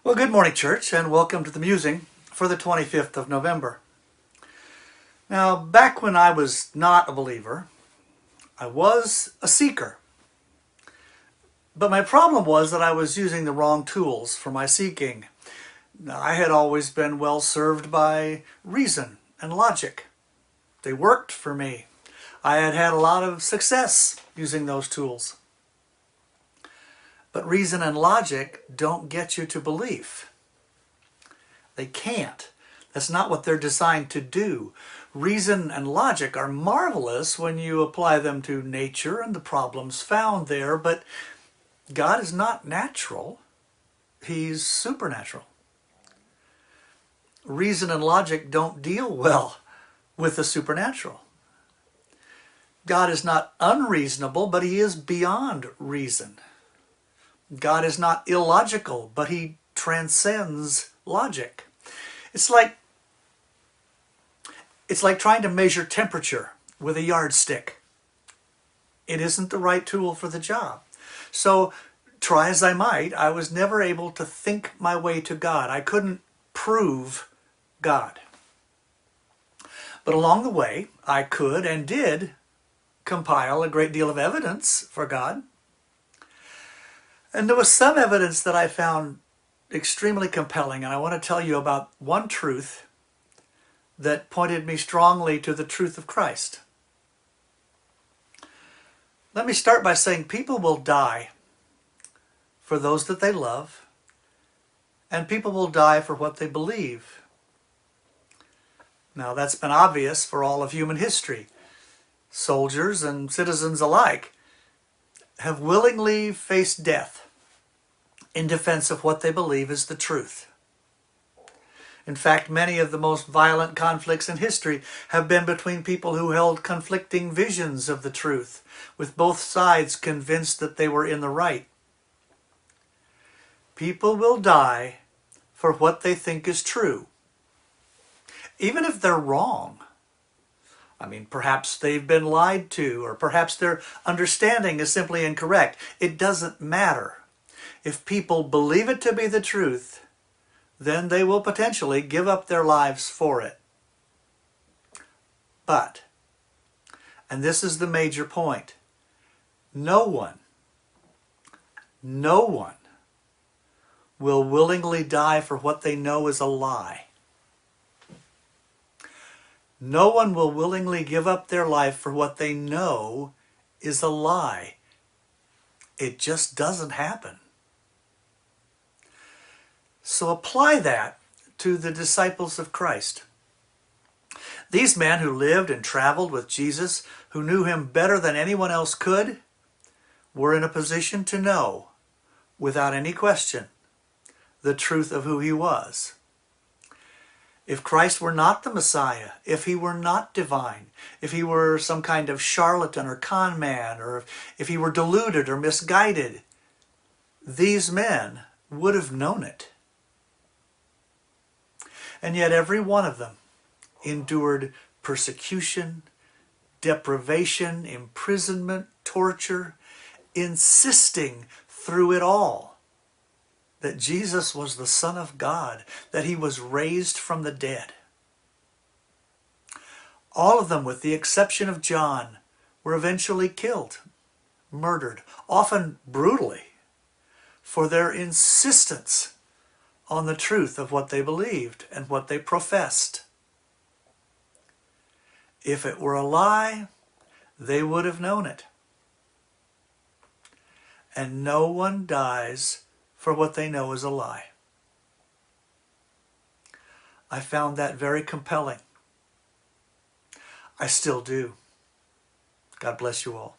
Well, good morning, church, and welcome to the musing for the 25th of November. Now, back when I was not a believer, I was a seeker. But my problem was that I was using the wrong tools for my seeking. Now, I had always been well served by reason and logic. They worked for me. I had had a lot of success using those tools. But reason and logic don't get you to belief. They can't. That's not what they're designed to do. Reason and logic are marvelous when you apply them to nature and the problems found there, but God is not natural. He's supernatural. Reason and logic don't deal well with the supernatural. God is not unreasonable, but he is beyond reason. God is not illogical, but he transcends logic. It's like trying to measure temperature with a yardstick. It isn't the right tool for the job. So try as I might, I was never able to think my way to God. I couldn't prove God. But along the way, I could and did compile a great deal of evidence for God. And there was some evidence that I found extremely compelling, and I want to tell you about one truth that pointed me strongly to the truth of Christ. Let me start by saying people will die for those that they love, and people will die for what they believe. Now, that's been obvious for all of human history. Soldiers and citizens alike have willingly faced death in defense of what they believe is the truth. In fact, many of the most violent conflicts in history have been between people who held conflicting visions of the truth, with both sides convinced that they were in the right. People will die for what they think is true, even if they're wrong. I mean, perhaps they've been lied to, or perhaps their understanding is simply incorrect. It doesn't matter. If people believe it to be the truth, then they will potentially give up their lives for it. But, and this is the major point, no one will willingly die for what they know is a lie. No one will willingly give up their life for what they know is a lie. It just doesn't happen. So apply that to the disciples of Christ. These men who lived and traveled with Jesus, who knew him better than anyone else could, were in a position to know, without any question, the truth of who he was. If Christ were not the Messiah, if he were not divine, if he were some kind of charlatan or con man, or if he were deluded or misguided, these men would have known it. And yet every one of them endured persecution, deprivation, imprisonment, torture, insisting through it all that Jesus was the Son of God, that he was raised from the dead. All of them, with the exception of John, were eventually killed, murdered, often brutally, for their insistence on the truth of what they believed and what they professed. If it were a lie, they would have known it. And no one dies for what they know is a lie. I found that very compelling. I still do. God bless you all.